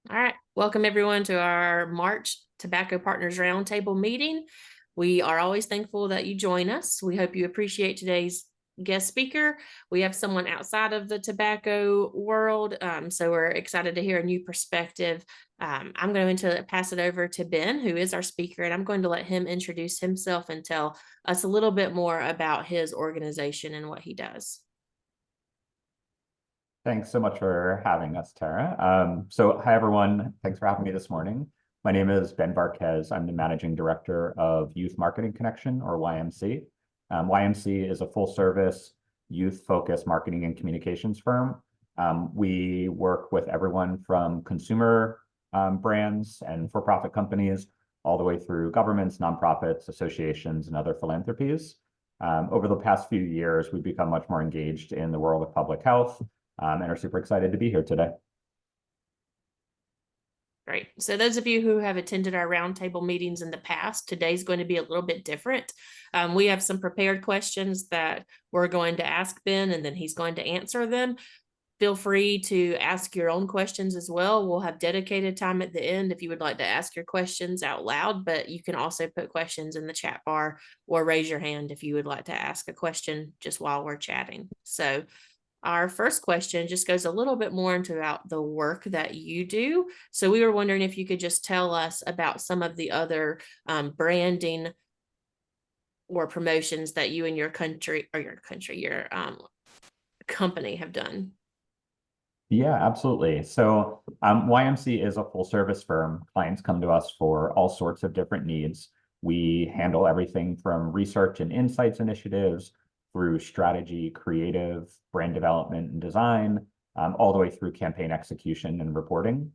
All right. Welcome everyone to our March Tobacco Partners Roundtable meeting. We are always thankful that you join us. We hope you appreciate today's guest speaker. We have someone outside of the tobacco world, so we're excited to hear a new perspective. I'm going to pass it over to Ben, who is our speaker, and I'm going to let him introduce himself and tell us a little bit more about his organization and what he does. Thanks so much for having us, Tara. Hi, everyone. Thanks for having me this morning. My name is Ben Varquez. I'm the Managing Director of Youth Marketing Connection, or YMC. YMC is a full-service, youth-focused marketing and communications firm. We work with everyone from consumer brands and for-profit companies, all the way through governments, nonprofits, associations, and other philanthropies. Over the past few years, we've become much more engaged in the world of public health, and are super excited to be here today. Great. So those of you who have attended our roundtable meetings in the past, today's going to be a little bit different. We have some prepared questions that we're going to ask Ben, and then he's going to answer them. Feel free to ask your own questions as well. We'll have dedicated time at the end if you would like to ask your questions out loud, but you can also put questions in the chat bar or raise your hand if you would like to ask a question just while we're chatting. So our first question just goes a little bit more into about the work that you do. So we were wondering if you could just tell us about some of the other branding or promotions that you and your company have done. Yeah, absolutely. So YMC is a full service firm. Clients come to us for all sorts of different needs. We handle everything from research and insights initiatives through strategy, creative, brand development and design, all the way through campaign execution and reporting.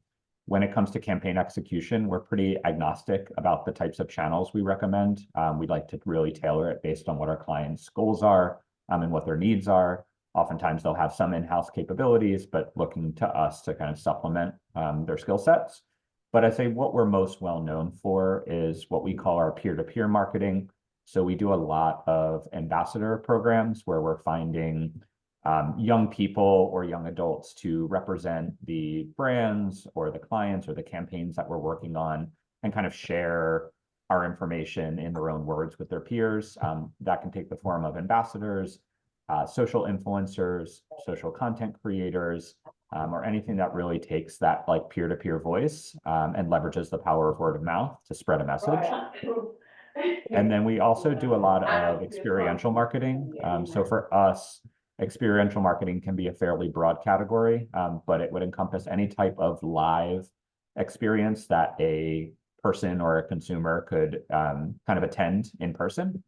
When it comes to campaign execution, we're pretty agnostic about the types of channels we recommend. We'd like to really tailor it based on what our clients' goals are and what their needs are. Oftentimes they'll have some in-house capabilities, but looking to us to kind of supplement their skill sets. But I'd say what we're most well known for is what we call our peer-to-peer marketing. So we do a lot of ambassador programs where we're finding young people or young adults to represent the brands or the clients or the campaigns that we're working on and kind of share our information in their own words with their peers. That can take the form of ambassadors, social influencers, social content creators, or anything that really takes that like peer-to-peer voice and leverages the power of word of mouth to spread a message. And then we also do a lot of experiential marketing. So for us, experiential marketing can be a fairly broad category, but it would encompass any type of live experience that a person or a consumer could kind of attend in person.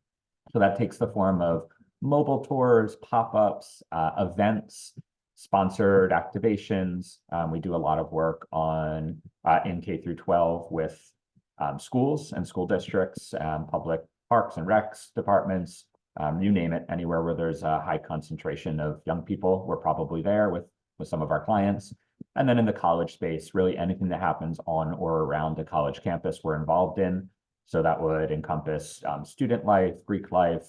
So that takes the form of mobile tours, pop-ups, events, sponsored activations. We do a lot of work on in K through 12 with schools and school districts, public parks and recs departments, you name it, anywhere where there's a high concentration of young people, we're probably there with some of our clients. And then in the college space, really anything that happens on or around the college campus we're involved in. So that would encompass student life, Greek life,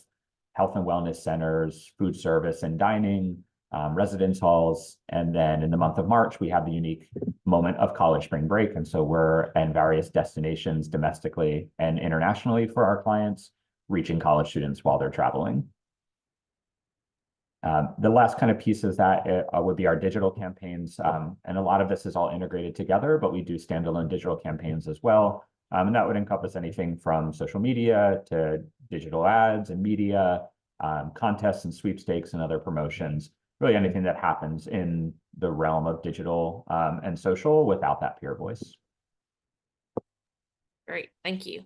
health and wellness centers, food service and dining, residence halls. And then in the month of March, we have the unique moment of college spring break. And so we're in various destinations domestically and internationally for our clients, reaching college students while they're traveling. The last kind of piece is that would be our digital campaigns. And a lot of this is all integrated together, but we do standalone digital campaigns as well. And that would encompass anything from social media to digital ads and media, contests and sweepstakes and other promotions, really anything that happens in the realm of digital and social without that peer voice. Great, thank you.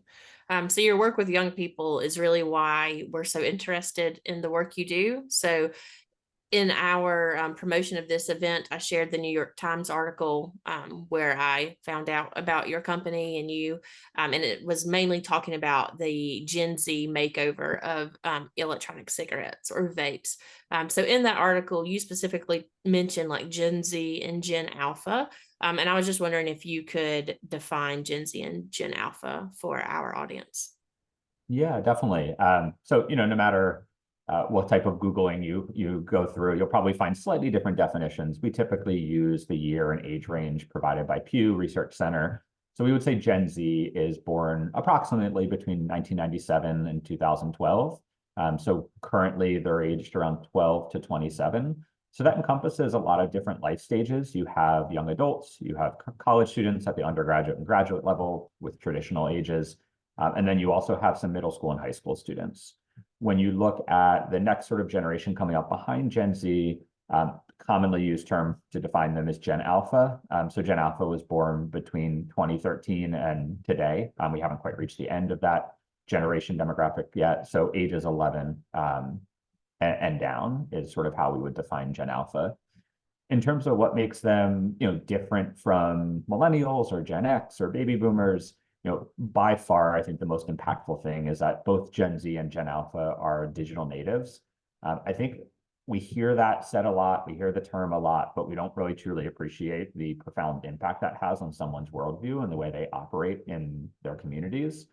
So your work with young people is really why we're so interested in the work you do. So in our promotion of this event, I shared the New York Times article where I found out about your company and you, and it was mainly talking about the Gen Z makeover of electronic cigarettes or vapes. So in that article, you specifically mentioned like Gen Z and Gen Alpha. And I was just wondering if you could define Gen Z and Gen Alpha for our audience. Yeah, definitely. So, no matter what type of Googling you go through, you'll probably find slightly different definitions. We typically use the year and age range provided by Pew Research Center. So we would say Gen Z is born approximately between 1997 and 2012. So currently they're aged around 12 to 27. So that encompasses a lot of different life stages. You have young adults, you have college students at the undergraduate and graduate level with traditional ages, and then you also have some middle school and high school students. When you look at the next sort of generation coming up behind Gen Z, commonly used term to define them is Gen Alpha. So Gen Alpha was born between 2013 and today. We haven't quite reached the end of that generation demographic yet. So ages 11 and down is sort of how we would define Gen Alpha. In terms of what makes them, different from millennials or Gen X or baby boomers, by far, I think the most impactful thing is that both Gen Z and Gen Alpha are digital natives. I think we hear that said a lot, we hear the term a lot, but we don't really truly appreciate the profound impact that has on someone's worldview and the way they operate in their communities.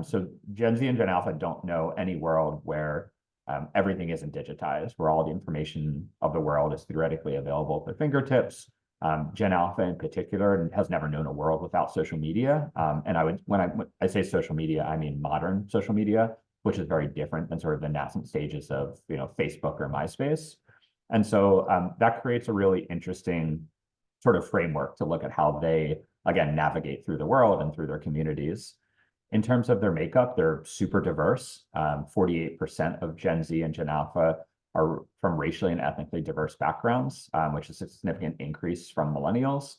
So Gen Z and Gen Alpha don't know any world where everything isn't digitized, where all the information of the world is theoretically available at their fingertips. Gen Alpha in particular has never known a world without social media. And when I say social media, I mean modern social media, which is very different than sort of the nascent stages of Facebook or MySpace. And so that creates a really interesting sort of framework to look at how they, again, navigate through the world and through their communities. In terms of their makeup, they're super diverse. 48% of Gen Z and Gen Alpha are from racially and ethnically diverse backgrounds, which is a significant increase from millennials.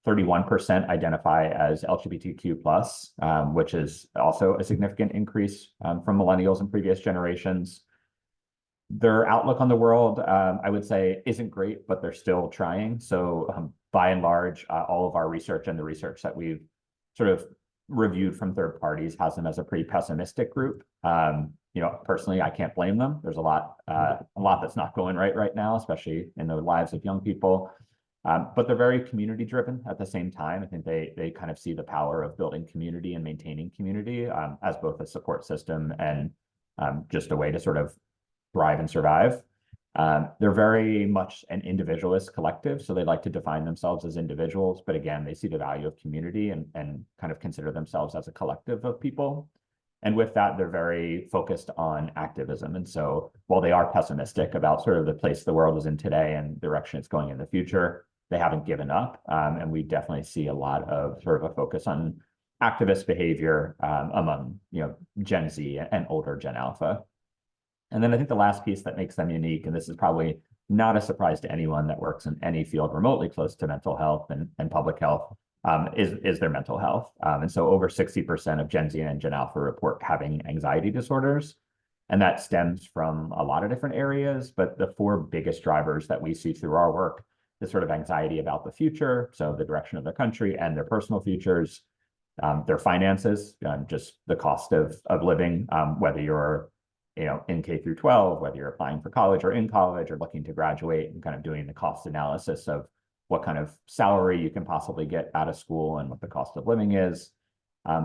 31% identify as LGBTQ+, which is also a significant increase from millennials and previous generations. Their outlook on the world, I would say, isn't great, but they're still trying. So by and large, all of our research and the research that we've sort of reviewed from third parties has them as a pretty pessimistic group. Personally, I can't blame them. There's a lot that's not going right now, especially in the lives of young people. But they're very community driven at the same time. I think they kind of see the power of building community and maintaining community as both a support system and just a way to sort of thrive and survive. They're very much an individualist collective, so they like to define themselves as individuals, but again, they see the value of community and kind of consider themselves as a collective of people. And with that, they're very focused on activism. And so while they are pessimistic about sort of the place the world is in today and the direction it's going in the future, they haven't given up. And we definitely see a lot of sort of a focus on activist behavior among Gen Z and older Gen Alpha. And then I think the last piece that makes them unique, and this is probably not a surprise to anyone that works in any field remotely close to mental health and public health, is their mental health. And so over 60% of Gen Z and Gen Alpha report having anxiety disorders. And that stems from a lot of different areas, but the four biggest drivers that we see through our work is sort of anxiety about the future, so the direction of the country and their personal futures, their finances, just the cost of living, whether you're in K through 12, whether you're applying for college or in college or looking to graduate and kind of doing the cost analysis of what kind of salary you can possibly get out of school and what the cost of living is.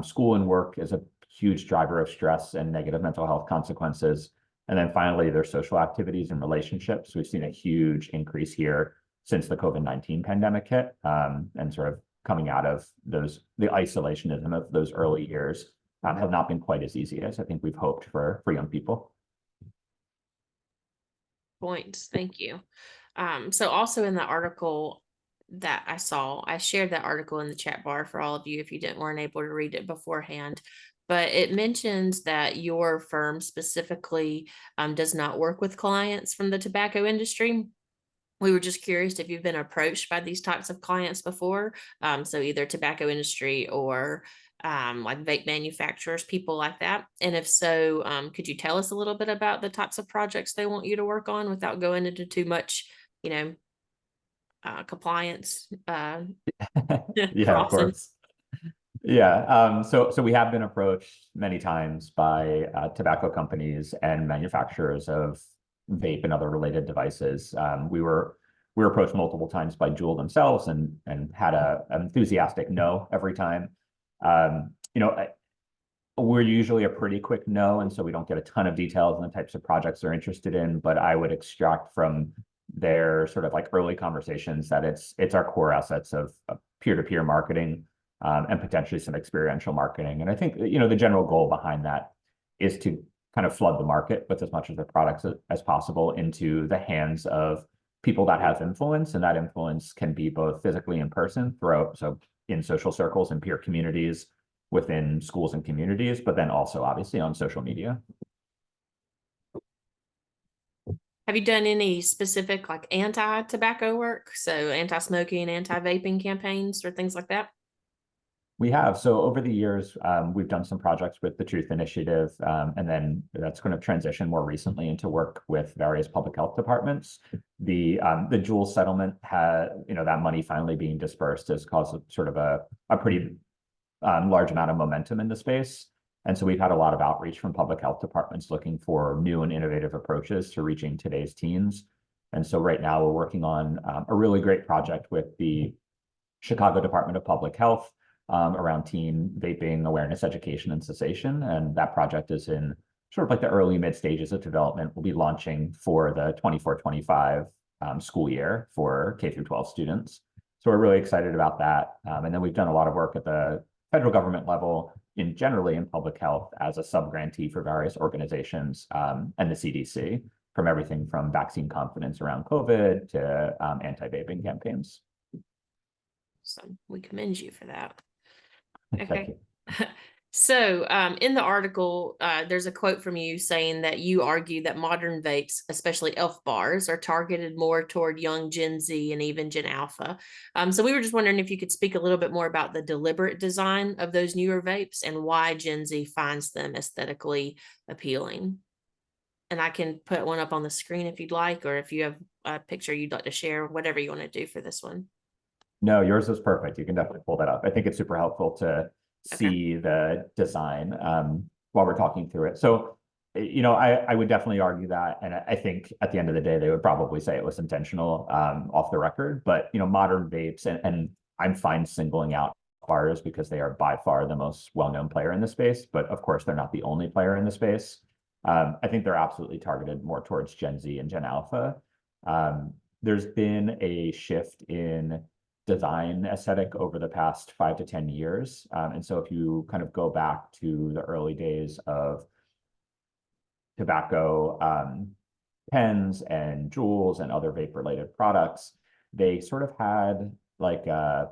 School and work is a huge driver of stress and negative mental health consequences. And then finally, their social activities and relationships. We've seen a huge increase here since the COVID-19 pandemic hit, and sort of coming out of the isolationism of those early years. Have not been quite as easy as I think we've hoped for young people. Points, thank you. So also in the article that I saw, I shared that article in the chat bar for all of you if you weren't able to read it beforehand. But it mentions that your firm specifically does not work with clients from the tobacco industry. We were just curious if you've been approached by these types of clients before. So either tobacco industry or like vape manufacturers, people like that. And if so, could you tell us a little bit about the types of projects they want you to work on without going into too much, compliance Yeah, of crossing? course. Yeah. So we have been approached many times by tobacco companies and manufacturers of vape and other related devices. We were approached multiple times by Juul themselves and had an enthusiastic no every time. We're usually a pretty quick no, and so we don't get a ton of details on the types of projects they're interested in, but I would extract from their sort of like early conversations that it's our core assets of peer-to-peer marketing, and potentially some experiential marketing. And I think, the general goal behind that is to kind of flood the market with as much of the products as possible into the hands of people that have influence, and that influence can be both physically in person throughout, so in social circles and peer communities within schools and communities, but then also obviously on social media. Have you done any specific like anti-tobacco work? So anti-smoking, anti-vaping campaigns or things like that? We have. So over the years, we've done some projects with the Truth Initiative, and then that's going to transition more recently into work with various public health departments. The Juul settlement had, that money finally being dispersed has caused sort of a pretty large amount of momentum in the space. And so we've had a lot of outreach from public health departments looking for new and innovative approaches to reaching today's teens. And so right now we're working on a really great project with the Chicago Department of Public Health around teen vaping awareness, education, and cessation. And that project is in sort of like the early mid stages of development. We'll be launching for the 24-25 school year for K through 12 students. So we're really excited about that. And then we've done a lot of work at the federal government level generally in public health as a sub-grantee for various organizations and the CDC, from everything from vaccine confidence around COVID to anti-vaping campaigns. So we commend you for that. Thank Okay. you. So in the article, there's a quote from you saying that you argue that modern vapes, especially elf bars, are targeted more toward young Gen Z and even Gen Alpha. So we were just wondering if you could speak a little bit more about the deliberate design of those newer vapes and why Gen Z finds them aesthetically appealing. And I can put one up on the screen if you'd like, or if you have a picture you'd like to share, whatever you want to do for this one. No, yours is perfect. You can definitely pull that up. I think it's super helpful to Okay. see the design while we're talking through it. So, I would definitely argue that. And I think at the end of the day, they would probably say it was intentional off the record. But, modern vapes, and I'm fine singling out bars because they are by far the most well-known player in the space. But of course, they're not the only player in the space. I think they're absolutely targeted more towards Gen Z and Gen Alpha. There's been a shift in design aesthetic over the past 5 to 10 years. And so if you kind of go back to the early days of tobacco pens and Juuls and other vape-related products, they sort of had like a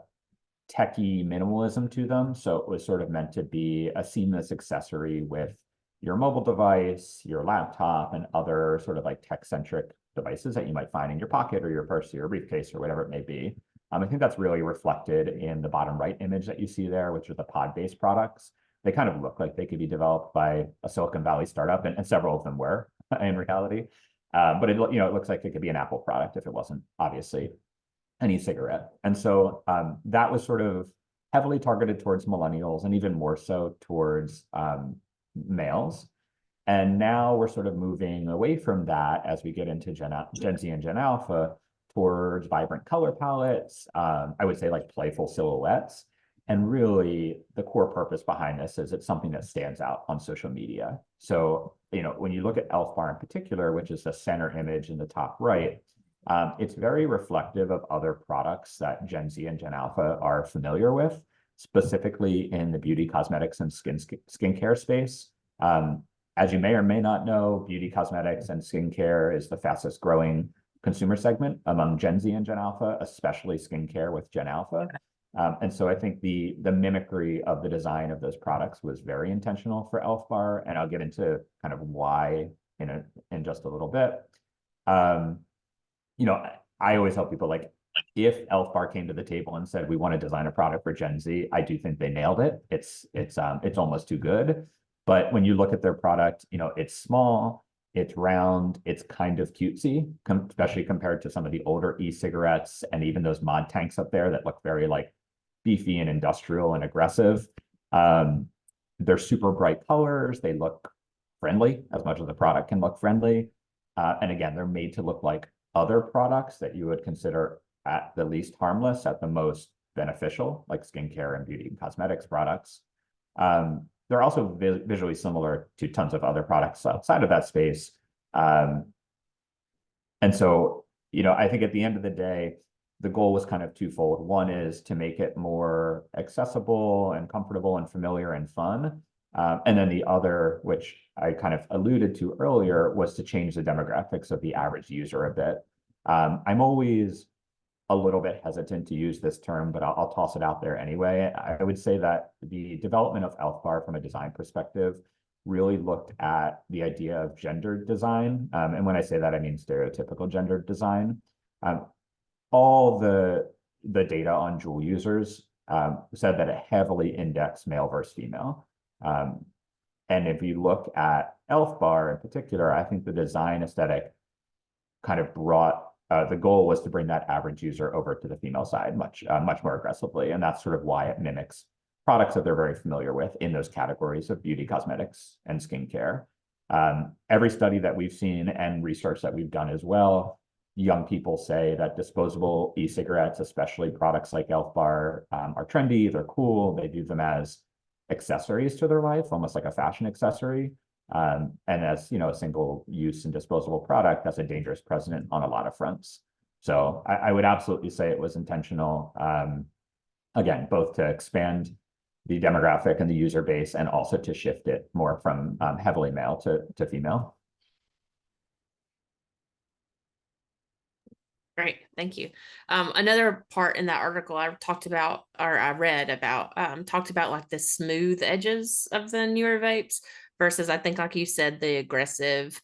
techie minimalism to them. So it was sort of meant to be a seamless accessory with your mobile device, your laptop, and other sort of like tech-centric devices that you might find in your pocket or your purse or your briefcase or whatever it may be. I think that's really reflected in the bottom right image that you see there, which are the pod-based products. They kind of look like they could be developed by a Silicon Valley startup, and several of them were in reality. But it looks like it could be an Apple product if it wasn't obviously an e-cigarette. And so that was sort of heavily targeted towards millennials and even more so towards males. And now we're sort of moving away from that as we get into Gen Z and Gen Alpha towards vibrant color palettes, I would say like playful silhouettes. And really the core purpose behind this is it's something that stands out on social media. So, when you look at Elf Bar in particular, which is the center image in the top right, it's very reflective of other products that Gen Z and Gen Alpha are familiar with, specifically in the beauty, cosmetics, and skincare space. As you may or may not know, beauty, cosmetics, and skincare is the fastest growing consumer segment among Gen Z and Gen Alpha, especially skincare with Gen Alpha. And so I think the mimicry of the design of those products was very intentional for Elf Bar, and I'll get into kind of why in just a little bit. I always tell people, like, if Elf Bar came to the table and said we want to design a product for Gen Z, I do think they nailed it. It's almost too good. But when you look at their product, it's small, it's round, it's kind of cutesy, especially compared to some of the older e-cigarettes and even those mod tanks up there that look very like beefy and industrial and aggressive. They're super bright colors. They look friendly as much as the product can look friendly. And again, they're made to look like other products that you would consider at the least harmless, at the most beneficial, like skincare and beauty and cosmetics products. they're also visually similar to tons of other products outside of that space. And so, I think at the end of the day, the goal was kind of twofold. One is to make it more accessible and comfortable and familiar and fun. And then the other, which I kind of alluded to earlier, was to change the demographics of the average user a bit. I'm always a little bit hesitant to use this term, but I'll toss it out there anyway. I would say that the development of ElfBar from a design perspective really looked at the idea of gendered design. And when I say that, I mean stereotypical gendered design. All the data on Joule users said that it heavily indexed male versus female. And if you look at ElfBar in particular, I think the design aesthetic kind of brought the goal was to bring that average user over to the female side much more aggressively. And that's sort of why it mimics products that they're very familiar with in those categories of beauty, cosmetics, and skincare. Every study that we've seen and research that we've done as well, young people say that disposable e-cigarettes, especially products like ElfBar, are trendy, they're cool, they view them as accessories to their life, almost like a fashion accessory. And as a single use and disposable product, that's a dangerous precedent on a lot of fronts. So I would absolutely say it was intentional, again, both to expand the demographic and the user base and also to shift it more from heavily male to female. Great, thank you. Another part in that article I read about, talked about like the smooth edges of the newer vapes versus, I think, like you said, the aggressive,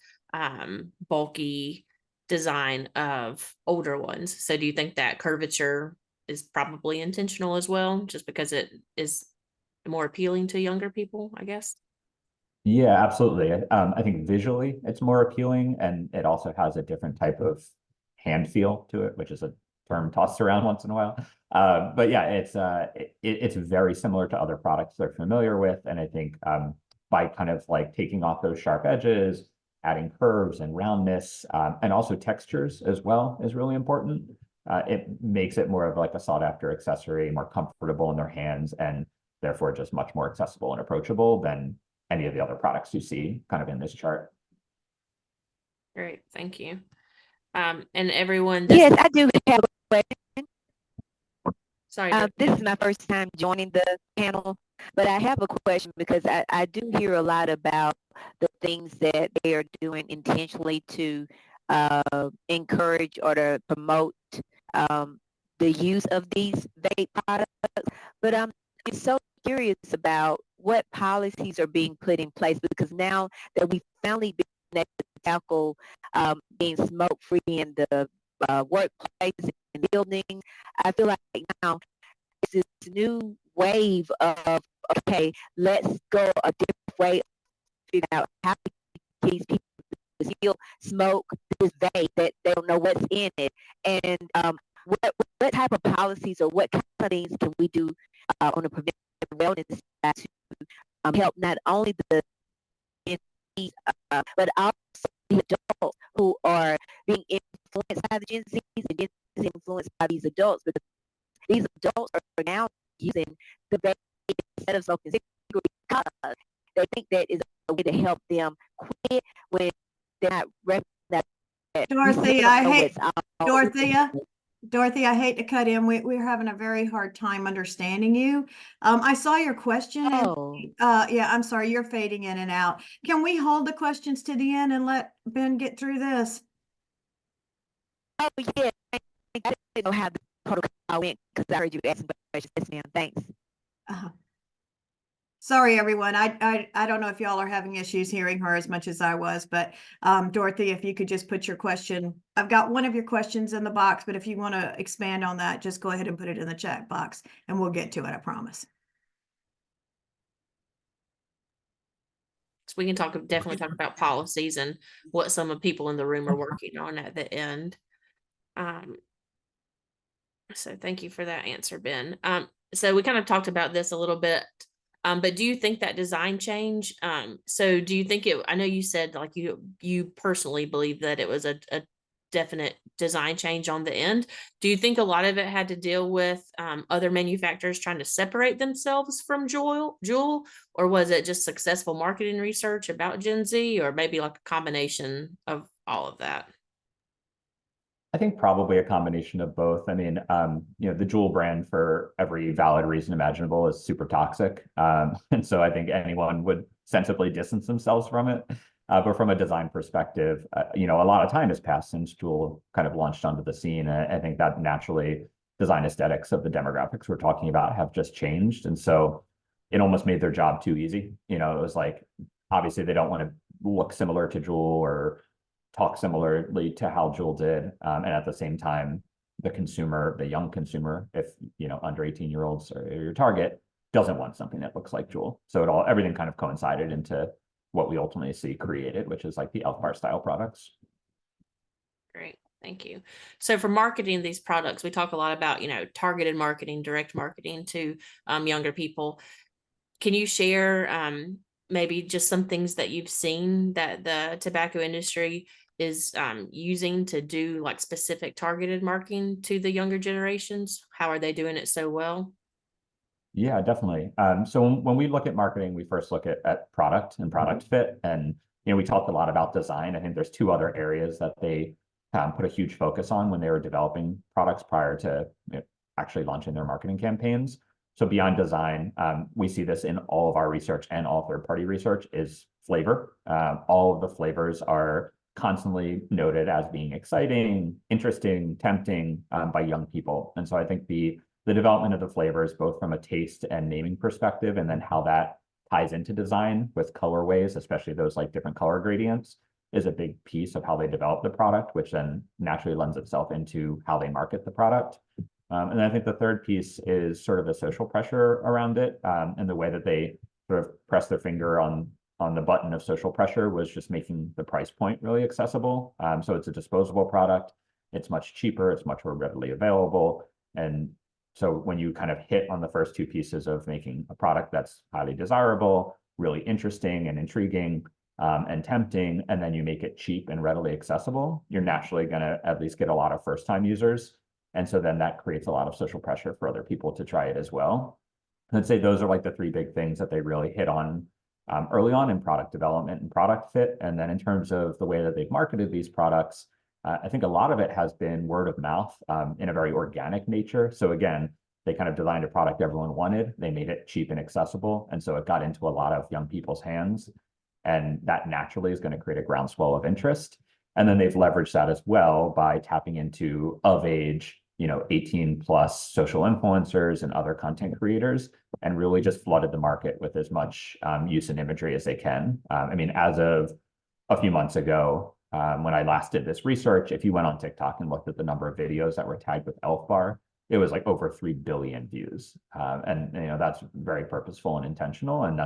bulky design of older ones. So do you think that curvature is probably intentional as well, just because it is more appealing to younger people, I guess? Yeah, absolutely. I think visually it's more appealing, and it also has a different type of hand feel to it, which is a term tossed around once in a while. But yeah, it's very similar to other products they're familiar with. And I think by kind of like taking off those sharp edges, adding curves and roundness, and also textures as well is really important. It makes it more of like a sought after accessory, more comfortable in their hands, and therefore just much more accessible and approachable than any of the other products you see kind of in this chart. Great, thank you. And everyone. Yes, I do have a question. Sorry. This is my first time joining the panel, but I have a question because I do hear a lot about the things that they are doing intentionally to encourage or to promote the use of these vape products. But I'm so curious about what policies are being put in place, because now that we've finally been able to tackle being smoke-free in the workplace and buildings, I feel like now it's this new wave of, okay, let's go a different way, figure out how these people still smoke this vape that they don't know what's in it, and what type of policies or what kind of things can we do on a preventive wellness side to help not only the but also the adults who are being influenced by the Gen Zs and Gen Zs influenced by these adults, because these adults are now using the vape instead of smoking cigarettes because they think that is a way to help them quit when they're not recognizing that. Dorothy, I hate to cut in. We're having a very hard time understanding you. I saw your question. Oh. Yeah, I'm sorry, you're fading in and out. Can we hold the questions to the end and let Ben get through this? Oh, yeah. I didn't know how the protocol went because I heard you asking questions. Yes, ma'am. Thanks. Sorry, everyone. I don't know if y'all are having issues hearing her as much as I was, but Dorothy, if you could just put your question. I've got one of your questions in the box, but if you want to expand on that, just go ahead and put it in the chat box and we'll get to it, I promise. So we can definitely talk about policies and what some of people in the room are working on at the end. So thank you for that answer, Ben. So we kind of talked about this a little bit. But do you think that design change, so do you think I know you said like you personally believe that it was a definite design change on the end. Do you think a lot of it had to deal with other manufacturers trying to separate themselves from Jewel, or was it just successful marketing research about Gen Z, or maybe like a combination of all of that? I think probably a combination of both. I mean, the Jewel brand, for every valid reason imaginable, is super toxic. And so I think anyone would sensibly distance themselves from it. But from a design perspective, a lot of time has passed since Jewel kind of launched onto the scene. I think that naturally design aesthetics of the demographics we're talking about have just changed. And so it almost made their job too easy. It was like, obviously they don't want to look similar to Jewel or talk similarly to how Jewel did. And at the same time, the consumer, the young consumer, if under 18-year-olds are your target, doesn't want something that looks like Jewel. So everything kind of coincided into what we ultimately see created, which is like the Elf Bar style products. Great. Thank you. So for marketing these products, we talk a lot about, targeted marketing, direct marketing to younger people. Can you share maybe just some things that you've seen that the tobacco industry is using to do like specific targeted marketing to the younger generations? How are they doing it so well? Yeah, definitely. So when we look at marketing, we first look at product and product fit. And, we talked a lot about design. I think there's two other areas that they put a huge focus on when they were developing products prior to actually launching their marketing campaigns. So beyond design, we see this in all of our research and all third-party research is flavor. All of the flavors are constantly noted as being exciting, interesting, tempting by young people. And so I think the development of the flavors, both from a taste and naming perspective, and then how that ties into design with colorways, especially those like different color gradients, is a big piece of how they develop the product, which then naturally lends itself into how they market the product. And I think the third piece is sort of the social pressure around it, and the way that they sort of press their finger on the button of social pressure was just making the price point really accessible. So it's a disposable product. It's much cheaper. It's much more readily available. And so when you kind of hit on the first two pieces of making a product that's highly desirable, really interesting and intriguing, and tempting, and then you make it cheap and readily accessible, you're naturally going to at least get a lot of first-time users. And so then that creates a lot of social pressure for other people to try it as well. I'd say those are like the three big things that they really hit on early on in product development and product fit. And then in terms of the way that they've marketed these products, I think a lot of it has been word of mouth in a very organic nature. So again, they kind of designed a product everyone wanted. They made it cheap and accessible. And so it got into a lot of young people's hands. And that naturally is going to create a groundswell of interest. And then they've leveraged that as well by tapping into of age, 18 plus social influencers and other content creators, and really just flooded the market with as much use and imagery as they can. I mean, as of a few months ago, when I last did this research, if you went on TikTok and looked at the number of videos that were tagged with Elf Bar, it was like over 3 billion views. And that's very purposeful and intentional. And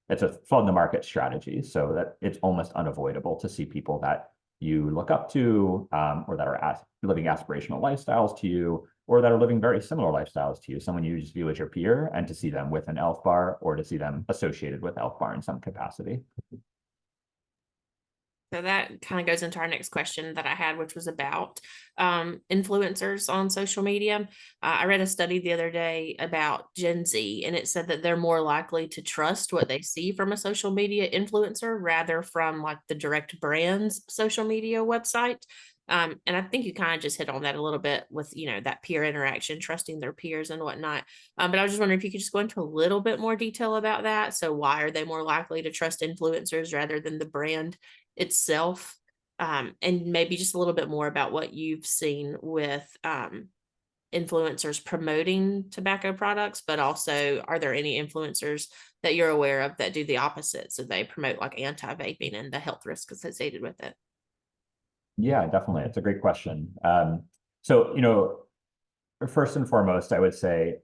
it's a flood the market strategy, so that it's almost unavoidable to see people that you look up to, or that are living aspirational lifestyles to you, or that are living very similar lifestyles to you, someone you just view as your peer, and to see them with an Elf Bar or to see them associated with Elf Bar in some capacity. So that kind of goes into our next question that I had, which was about influencers on social media. I read a study the other day about Gen Z, and it said that they're more likely to trust what they see from a social media influencer rather from like the direct brand's social media website. And I think you kind of just hit on that a little bit with, that peer interaction, trusting their peers and whatnot. But I was just wondering if you could just go into a little bit more detail about that. So why are they more likely to trust influencers rather than the brand itself? And maybe just a little bit more about what you've seen with influencers promoting tobacco products, but also are there any influencers that you're aware of that do the opposite? So they promote like anti-vaping and the health risks associated with it. Yeah, definitely. It's a great question. So, first and foremost, I would say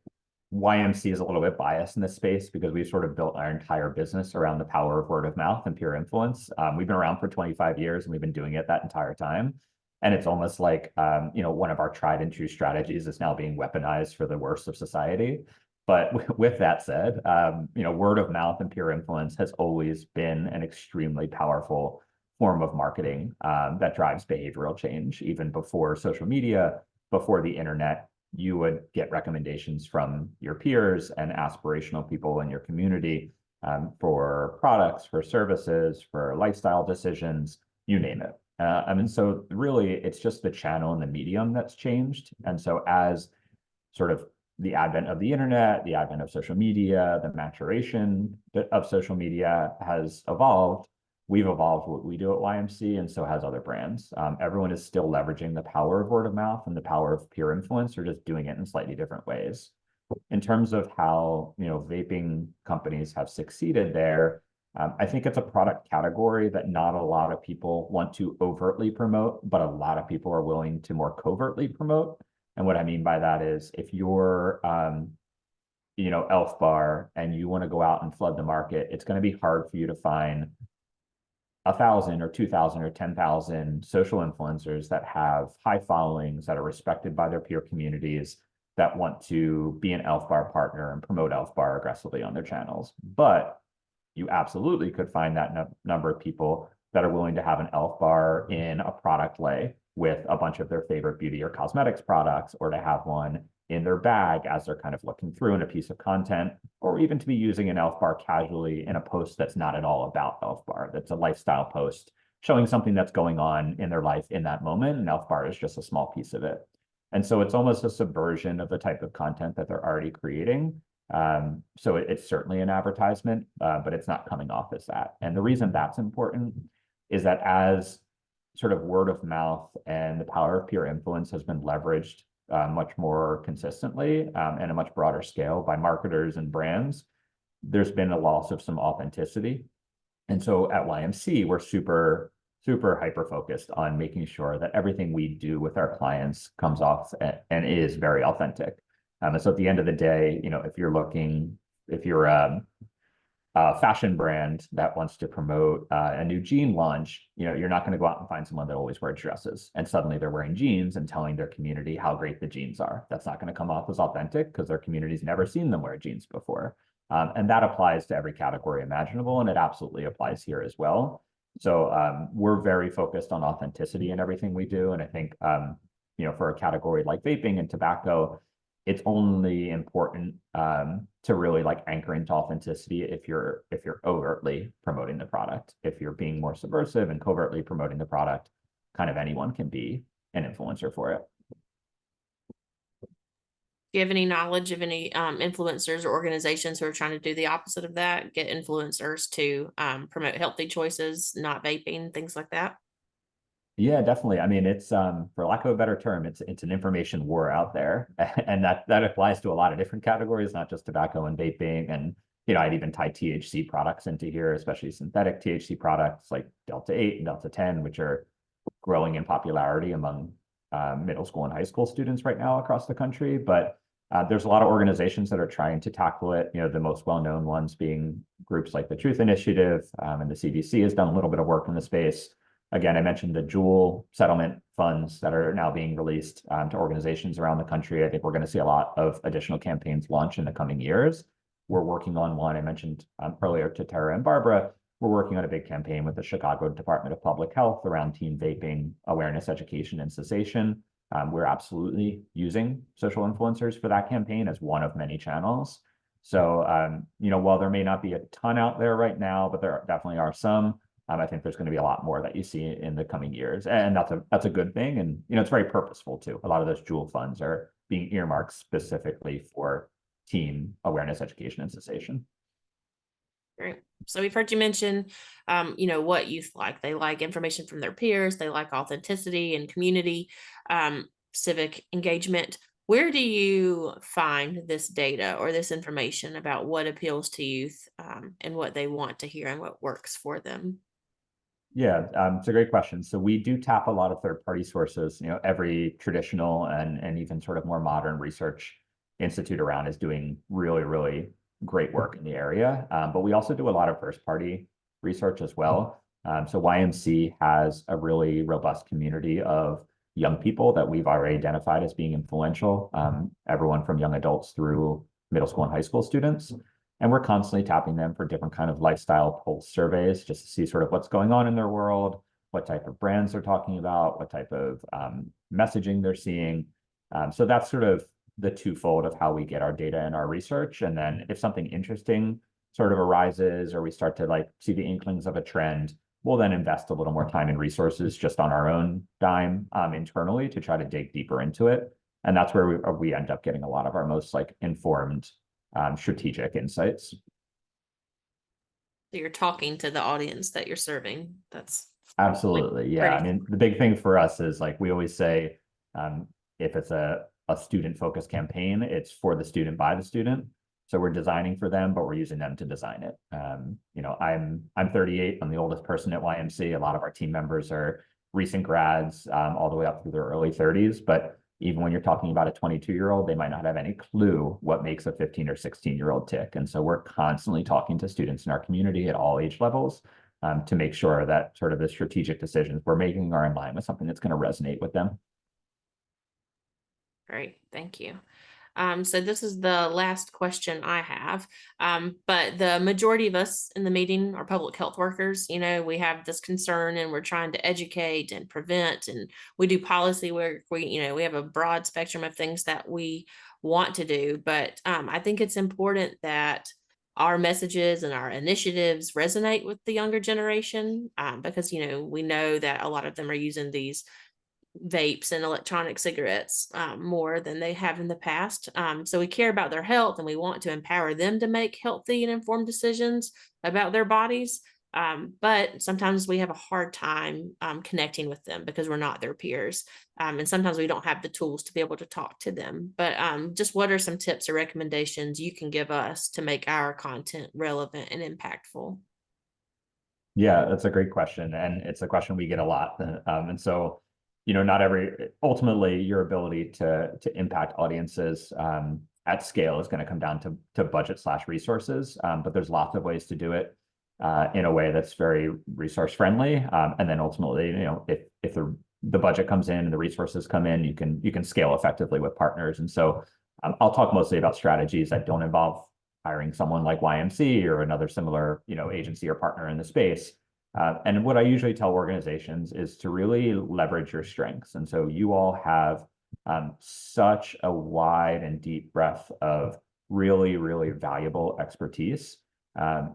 YMC is a little bit biased in this space because we've sort of built our entire business around the power of word of mouth and peer influence. We've been around for 25 years and we've been doing it that entire time. And it's almost like, one of our tried and true strategies is now being weaponized for the worst of society. But with that said, word of mouth and peer influence has always been an extremely powerful form of marketing that drives behavioral change. Even before social media, before the internet, you would get recommendations from your peers and aspirational people in your community for products, for services, for lifestyle decisions, you name it. I mean, so really, it's just the channel and the medium that's changed. And so as sort of the advent of the internet, the advent of social media, the maturation of social media has evolved, we've evolved what we do at YMC, and so has other brands. Everyone is still leveraging the power of word of mouth and the power of peer influence, or just doing it in slightly different ways. In terms of how, you know, vaping companies have succeeded there, I think it's a product category that not a lot of people want to overtly promote, but a lot of people are willing to more covertly promote. And what I mean by that is if you're, you know, Elf Bar and you want to go out and flood the market, it's going to be hard for you to find 1,000 or 2,000 or 10,000 social influencers that have high followings, that are respected by their peer communities, that want to be an Elf Bar partner and promote Elf Bar aggressively on their channels. But you absolutely could find that number of people that are willing to have an Elf Bar in a product lay with a bunch of their favorite beauty or cosmetics products, or to have one in their bag as they're kind of looking through in a piece of content, or even to be using an Elf Bar casually in a post that's not at all about Elf Bar, that's a lifestyle post showing something that's going on in their life in that moment, and Elf Bar is just a small piece of it. And so it's almost a subversion of the type of content that they're already creating. So it's certainly an advertisement, but it's not coming off as that. And the reason that's important is that as sort of word of mouth and the power of peer influence has been leveraged much more consistently and a much broader scale by marketers and brands, there's been a loss of some authenticity. And so at YMC, we're super hyper focused on making sure that everything we do with our clients comes off and is very authentic. And so at the end of the day, you know, if you're a fashion brand that wants to promote a new jean launch, you know, you're not going to go out and find someone that always wears dresses and suddenly they're wearing jeans and telling their community how great the jeans are. That's not going to come off as authentic because their community's never seen them wear jeans before. And that applies to every category imaginable, and it absolutely applies here as well. So we're very focused on authenticity in everything we do. And I think, you know, for a category like vaping and tobacco, it's only important to really like anchor into authenticity if you're overtly promoting the product. If you're being more subversive and covertly promoting the product, kind of anyone can be an influencer for it. Do you have any knowledge of any influencers or organizations who are trying to do the opposite of that, get influencers to promote healthy choices, not vaping, things like that? Yeah, definitely. I mean, it's for lack of a better term, it's an information war out there, and that applies to a lot of different categories, not just tobacco and vaping. And you know, I'd even tie THC products into here, especially synthetic THC products like Delta 8 and Delta 10, which are growing in popularity among middle school and high school students right now across the country. But there's a lot of organizations that are trying to tackle it. You know, the most well-known ones being groups like the Truth Initiative, and the CDC has done a little bit of work in the space. Again, I mentioned the Juul settlement funds that are now being released to organizations around the country. I think we're going to see a lot of additional campaigns launch in the coming years. We're working on one I mentioned earlier to Tara and Barbara. We're working on a big campaign with the Chicago Department of Public Health around teen vaping awareness, education, and cessation. We're absolutely using social influencers for that campaign as one of many channels. So, you know, while there may not be a ton out there right now, but there definitely are some, I think there's going to be a lot more that you see in the coming years. And that's a good thing. And, you know, it's very purposeful too. A lot of those Juul funds are being earmarked specifically for teen awareness, education, and cessation. Great. So we've heard you mention, you know, what youth like. They like information from their peers. They like authenticity and community, civic engagement. Where do you find this data or this information about what appeals to youth and what they want to hear and what works for them? Yeah, it's a great question. So we do tap a lot of third-party sources. You know, every traditional and even sort of more modern research institute around is doing really great work in the area. But we also do a lot of first-party research as well. So YMC has a really robust community of young people that we've already identified as being influential, everyone from young adults through middle school and high school students. And we're constantly tapping them for different kind of lifestyle pulse surveys just to see sort of what's going on in their world, what type of brands they're talking about, what type of messaging they're seeing. So that's sort of the twofold of how we get our data and our research. And then if something interesting sort of arises, or we start to like see the inklings of a trend, we'll then invest a little more time and resources just on our own dime internally to try to dig deeper into it. And that's where we end up getting a lot of our most like informed strategic insights. So you're talking to the audience that you're serving. That's absolutely, yeah. I mean, the big thing for us is like we always say, if it's a student-focused campaign, it's for the student by the student. So we're designing for them, but we're using them to design it. You know, I'm 38. I'm the oldest person at YMC. A lot of our team members are recent grads, all the way up through their early 30s. But even when you're talking about a 22-year-old, they might not have any clue what makes a 15 or 16-year-old tick. And so we're constantly talking to students in our community at all age levels to make sure that sort of the strategic decisions we're making are in line with something that's going to resonate with them. Great, thank you. So this is the last question I have, but the majority of us in the meeting are public health workers. You know, we have this concern and we're trying to educate and prevent, and we do policy work. We have a broad spectrum of things that we want to do, but I think it's important that our messages and our initiatives resonate with the younger generation, because, we know that a lot of them are using these vapes and electronic cigarettes more than they have in the past. So we care about their health and we want to empower them to make healthy and informed decisions about their bodies. But sometimes we have a hard time connecting with them because we're not their peers. And sometimes we don't have the tools to be able to talk to them. But just what are some tips or recommendations you can give us to make our content relevant and impactful? Yeah, that's a great question. And it's a question we get a lot. And so, not ultimately your ability to impact audiences at scale is going to come down to budget/resources. But there's lots of ways to do it in a way that's very resource friendly. And then ultimately, if the budget comes in and the resources come in, you can scale effectively with partners. And so I'll talk mostly about strategies that don't involve hiring someone like YMC or another similar, agency or partner in the space. And what I usually tell organizations is to really leverage your strengths. And so you all have such a wide and deep breadth of really, really valuable expertise.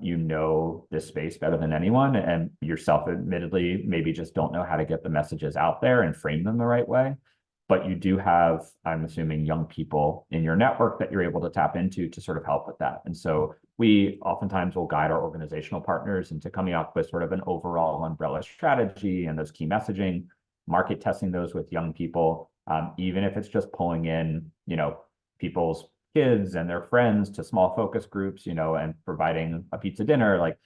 You know this space better than anyone, and yourself, admittedly, maybe just don't know how to get the messages out there and frame them the right way. But you do have, I'm assuming, young people in your network that you're able to tap into to sort of help with that. And so we oftentimes will guide our organizational partners into coming up with sort of an overall umbrella strategy and those key messaging, market testing those with young people, even if it's just pulling in, people's kids and their friends to small focus groups, and providing a pizza dinner, like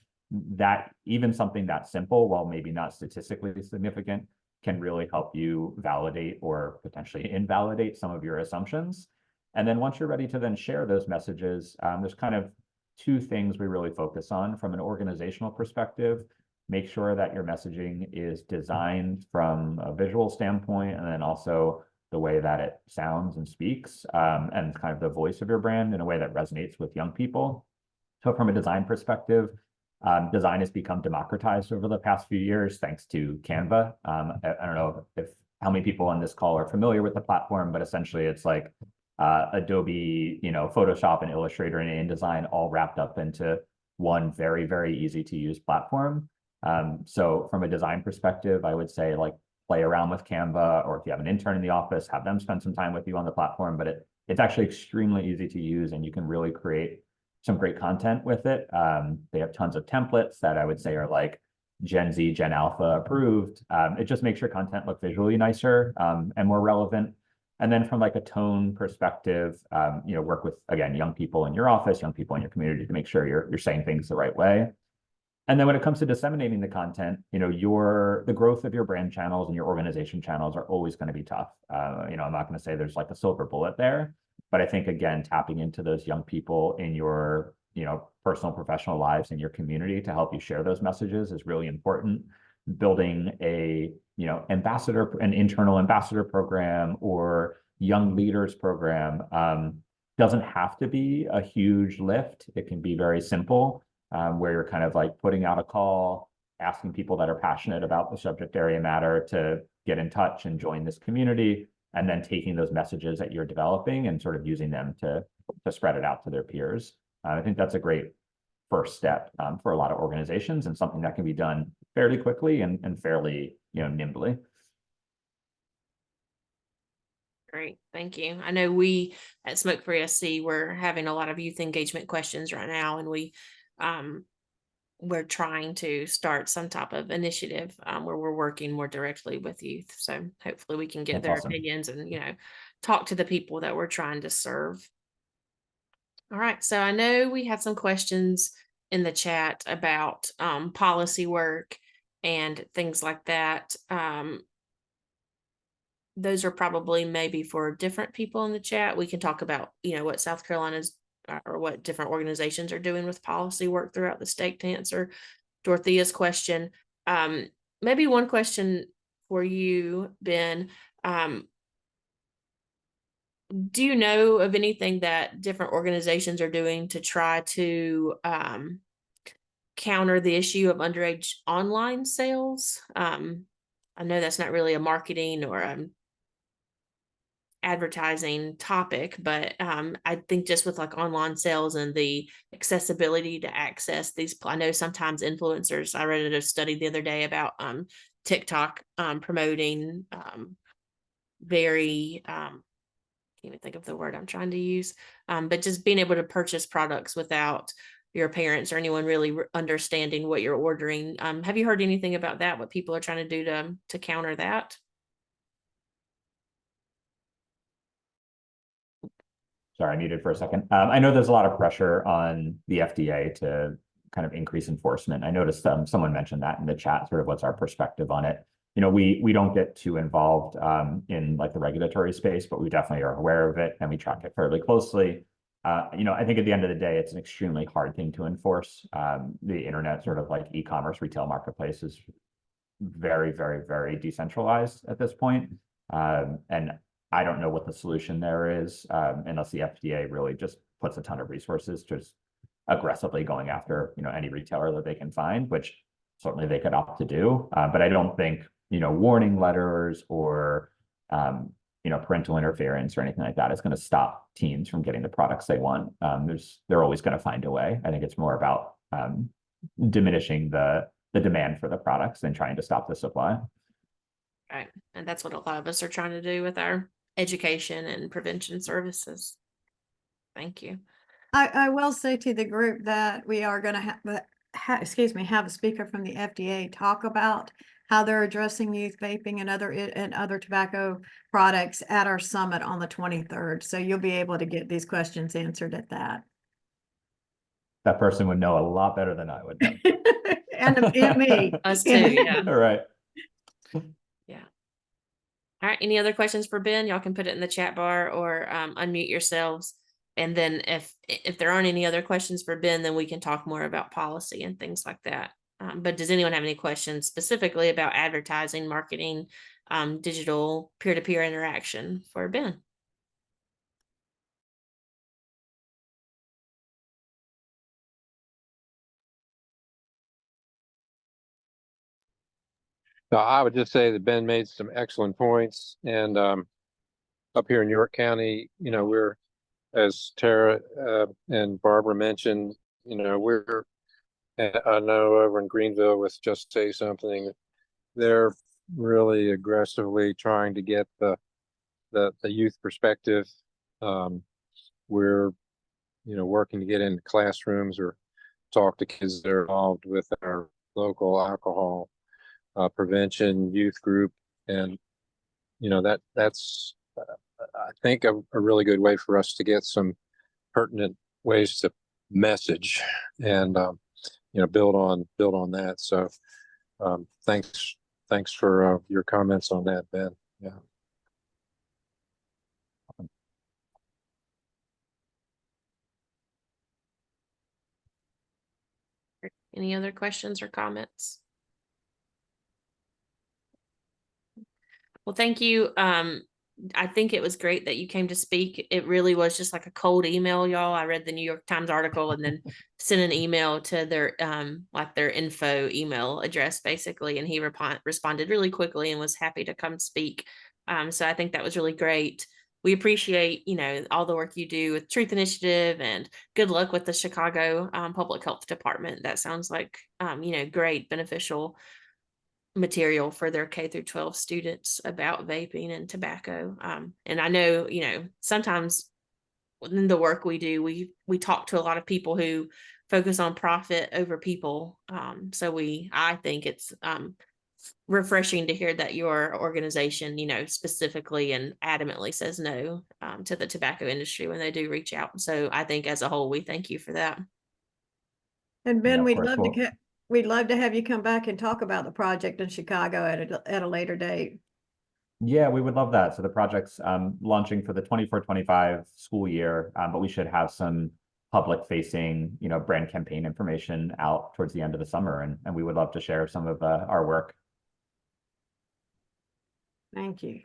that. Even something that simple, while maybe not statistically significant, can really help you validate or potentially invalidate some of your assumptions. And then once you're ready to then share those messages, there's kind of two things we really focus on from an organizational perspective. Make sure that your messaging is designed from a visual standpoint, and then also the way that it sounds and speaks, and kind of the voice of your brand in a way that resonates with young people. So from a design perspective, design has become democratized over the past few years thanks to Canva. I don't know if how many people on this call are familiar with the platform, but essentially it's like Adobe, Photoshop and Illustrator and InDesign all wrapped up into one very, very easy to use platform. So from a design perspective, I would say like play around with Canva, or if you have an intern in the office, have them spend some time with you on the platform. But it's actually extremely easy to use, and you can really create some great content with it. They have tons of templates that I would say are like Gen Z, Gen Alpha approved. It just makes your content look visually nicer and more relevant. And then from like a tone perspective, work with, again, young people in your office, young people in your community to make sure you're saying things the right way. And then when it comes to disseminating the content, the growth of your brand channels and your organization channels are always going to be tough. I'm not going to say there's like a silver bullet there, but I think, again, tapping into those young people in your, personal, professional lives in your community to help you share those messages is really important. Building a, an internal ambassador program or young leaders program Doesn't have to be a huge lift. It can be very simple, where you're kind of like putting out a call, asking people that are passionate about the subject area matter to get in touch and join this community, and then taking those messages that you're developing and sort of using them to spread it out to their peers. I think that's a great first step for a lot of organizations, and something that can be done fairly quickly and fairly, nimbly. Great, thank you. I know we at Smoke Free SC, we're having a lot of youth engagement questions right now, and we're trying to start some type of initiative where we're working more directly with youth. So hopefully we can get That's their awesome. opinions and talk to the people that we're trying to serve. All right, so I know we had some questions in the chat about policy work and things like that. Those are probably maybe for different people in the chat. We can talk about, what South Carolina's or what different organizations are doing with policy work throughout the state to answer Dorothea's question. Maybe one question for you, Ben. Do you know of anything that different organizations are doing to try to counter the issue of underage online sales? I know that's not really a marketing or advertising topic, but I think just with like online sales and the accessibility to access these, I know sometimes influencers, I read a study the other day about TikTok promoting very can't even think of the word I'm trying to use, but just being able to purchase products without your parents or anyone really understanding what you're ordering. Have you heard anything about that, what people are trying to do to counter that? Sorry, I muted for a second. I know there's a lot of pressure on the FDA to kind of increase enforcement. I noticed someone mentioned that in the chat, sort of what's our perspective on it. We don't get too involved in like the regulatory space, but we definitely are aware of it and we track it fairly closely. I think at the end of the day, it's an extremely hard thing to enforce. The internet, sort of like e-commerce retail marketplace, is very, very, very decentralized at this point. And I don't know what the solution there is, unless the FDA really just puts a ton of resources just aggressively going after, any retailer that they can find, which certainly they could opt to do. But I don't think, warning letters or, parental interference or anything like that is going to stop teens from getting the products they want. They're always going to find a way. I think it's more about diminishing the demand for the products than trying to stop the supply. Right. And that's what a lot of us are trying to do with our education and prevention services. Thank you. I will say to the group that we are going to have a speaker from the FDA talk about how they're addressing youth vaping and other tobacco products at our summit on the 23rd. So you'll be able to get these questions answered at that. That person would know a lot better than I would know. and me. Us too, yeah. All right. Yeah. All right. Any other questions for Ben? Y'all can put it in the chat bar or unmute yourselves. And then if there aren't any other questions for Ben, then we can talk more about policy and things like that. But does anyone have any questions specifically about advertising, marketing, digital peer-to-peer interaction for Ben? I would just say that Ben made some excellent points, and up here in York County, we're, as Tara and Barbara mentioned, we're, I know over in Greenville with Just Say Something, they're really aggressively trying to get the youth perspective. We're, working to get into classrooms or talk to kids that are involved with our local alcohol prevention youth group, and that's I think a really good way for us to get some pertinent ways to message and build on that. So thanks for your comments on that, Ben. Yeah. Any other questions or comments? Well, thank you, I think it was great that you came to speak. It really was just like a cold email, y'all. I read the New York Times article and then sent an email to their like their info email address basically, and he responded really quickly and was happy to come speak. So I think that was really great. We appreciate, you know, all the work you do with Truth Initiative, and good luck with the Chicago Public Health Department. That sounds like, you know, great, beneficial material for their K through 12 students about vaping and tobacco. And I know, you know, sometimes within the work we do, we talk to a lot of people who focus on profit over people. So I think it's refreshing to hear that your organization, you know, specifically and adamantly says no to the tobacco industry when they do reach out. So I think as a whole, we thank you for that. And Ben, of we'd course, love well- to we'd love to have you come back and talk about the project in Chicago at a later date. Yeah, we would love that. So the project's launching for the 24-25 school year, but we should have some public facing, you know, brand campaign information out towards the end of the summer, and we would love to share some of our work. Thank you.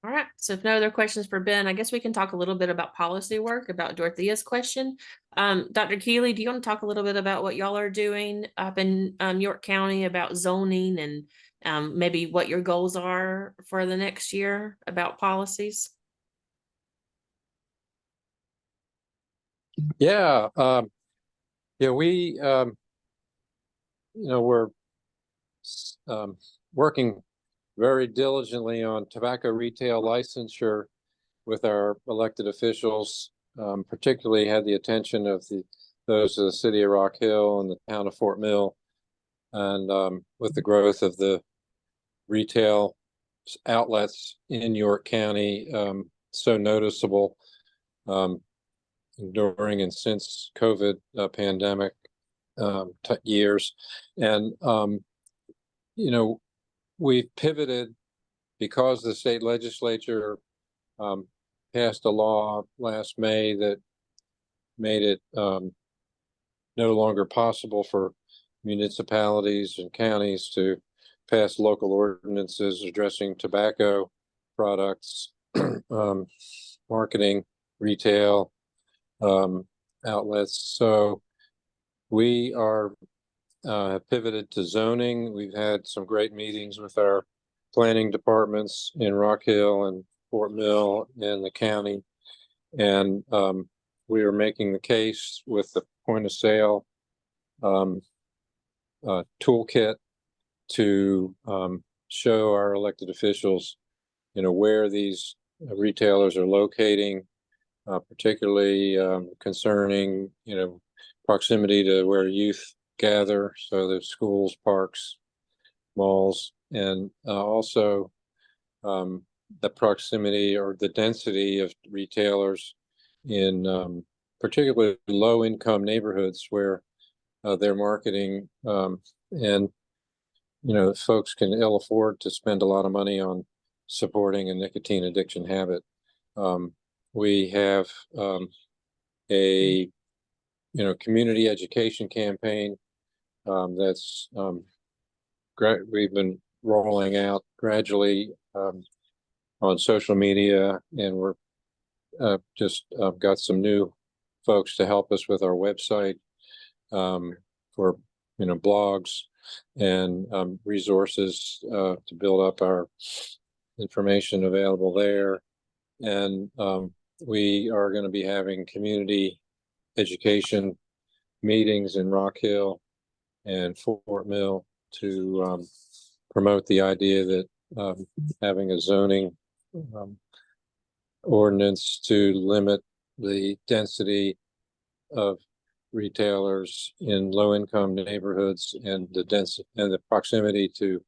All right. So if no other questions for Ben, I guess we can talk a little bit about policy work, about Dorothea's question. Dr. Keeley, do you want to talk a little bit about what y'all are doing up in York County about zoning, and maybe what your goals are for the next year about policies? Yeah, we, we're working very diligently on tobacco retail licensure with our elected officials, particularly had the attention of those of the city of Rock Hill and the town of Fort Mill. And with the growth of the retail outlets in York County, so noticeable during and since COVID pandemic years. And, we've pivoted because the state legislature passed a law last May that made it no longer possible for municipalities and counties to pass local ordinances addressing tobacco products, marketing, retail outlets. So we are pivoted to zoning. We've had some great meetings with our planning departments in Rock Hill and Fort Mill and the county. And we are making the case with the point of sale toolkit to show our elected officials, where these retailers are locating, particularly concerning, proximity to where youth gather, so the schools, parks, malls, and also the proximity or the density of retailers in particularly low-income neighborhoods where they're marketing, and folks can ill afford to spend a lot of money on supporting a nicotine addiction habit. We have a community education campaign that's we've been rolling out gradually on social media, and we're just got some new folks to help us with our website for blogs and resources to build up our information available there. And we are going to be having community education meetings in Rock Hill and Fort Mill to promote the idea that having a zoning ordinance to limit the density of retailers in low-income neighborhoods and the density and the proximity to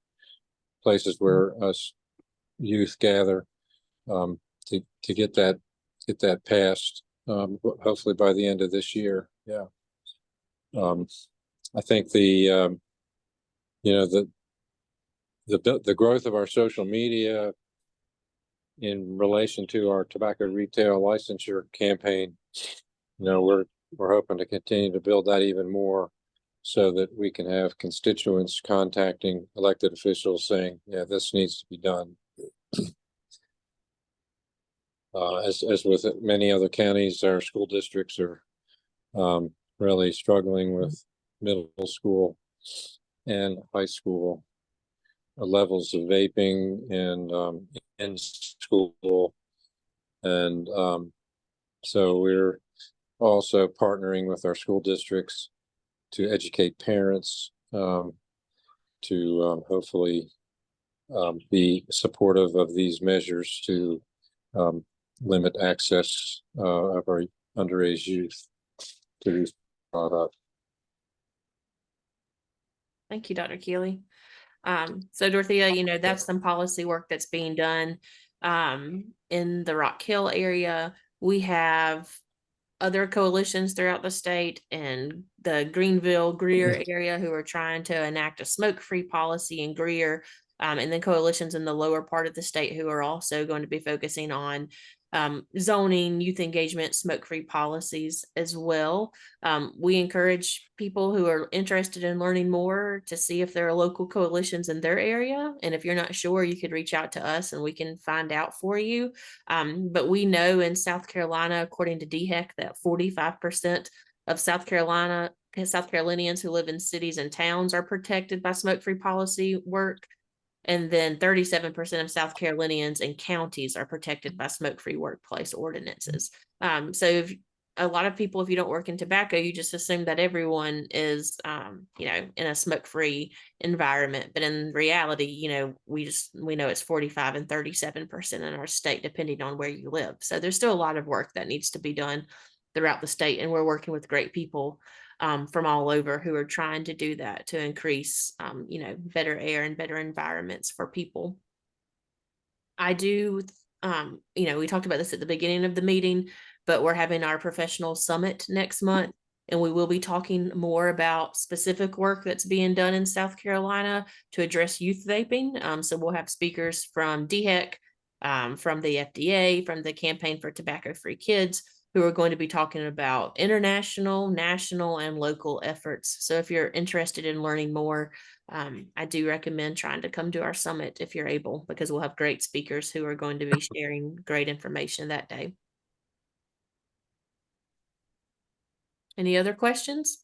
places where us youth gather, to get that passed, hopefully by the end of this year. Yeah. I think the growth of our social media in relation to our tobacco retail licensure campaign, we're hoping to continue to build that even more so that we can have constituents contacting elected officials saying, yeah, this needs to be done. As with many other counties, our school districts are really struggling with middle school and high school levels of vaping and in school. And so we're also partnering with our school districts to educate parents to hopefully be supportive of these measures to limit access of our underage youth to these products. Thank you, Dr. Keeley. So Dorothea, you know, that's some policy work that's being done in the Rock Hill area. We have other coalitions throughout the state and the Greenville, Greer area who are trying to enact a smoke-free policy in Greer, and then coalitions in the lower part of the state who are also going to be focusing on zoning, youth engagement, smoke-free policies as well. We encourage people who are interested in learning more to see if there are local coalitions in their area. And if you're not sure, you could reach out to us and we can find out for you. But we know in South Carolina, according to DHEC, that 45% of South Carolinians who live in cities and towns are protected by smoke-free policy work. And then 37% of South Carolinians and counties are protected by smoke-free workplace ordinances. So if a lot of people, if you don't work in tobacco, you just assume that everyone is, you know, in a smoke-free environment. But in reality, you know, we know it's 45 and 37% in our state, depending on where you live. So there's still a lot of work that needs to be done throughout the state. And we're working with great people from all over who are trying to do that to increase, you know, better air and better environments for people. I do, you know, we talked about this at the beginning of the meeting, but we're having our professional summit next month, and we will be talking more about specific work that's being done in South Carolina to address youth vaping. So we'll have speakers from DHEC, from the FDA, from the Campaign for Tobacco-Free Kids, who are going to be talking about international, national, and local efforts. So if you're interested in learning more, I do recommend trying to come to our summit if you're able, because we'll have great speakers who are going to be sharing great information that day. Any other questions?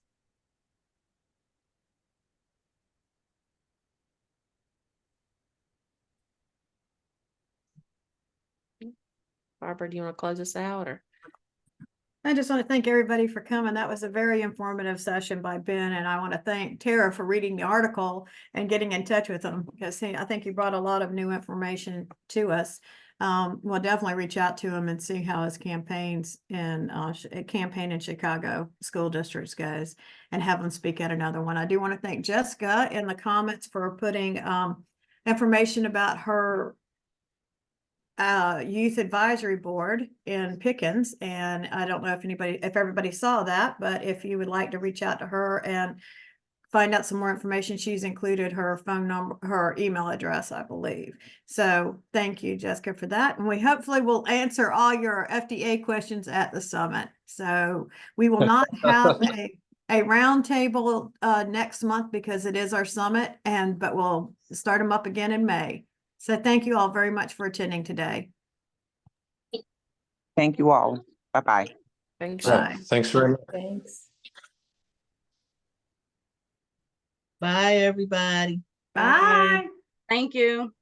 Barbara, do you want to close us out, or? I just want to thank everybody for coming. That was a very informative session by Ben, and I want to thank Tara for reading the article and getting in touch with him, because I think he brought a lot of new information to us. We'll definitely reach out to him and see how his campaigns and campaign in Chicago school districts goes, and have him speak at another one. I do want to thank Jessica in the comments for putting information about her youth advisory board in Pickens. And I don't know if everybody saw that, but if you would like to reach out to her and find out some more information, she's included her phone number, her email address, I believe. So thank you, Jessica, for that. And we hopefully will answer all your FDA questions at the summit. So we will not have a roundtable next month because it is our summit, but we'll start them up again in May. So thank you all very much for attending today. Thank you all. Bye-bye. Thanks. Bye. Thanks very much. Thanks. Bye, everybody. Bye. Thank you.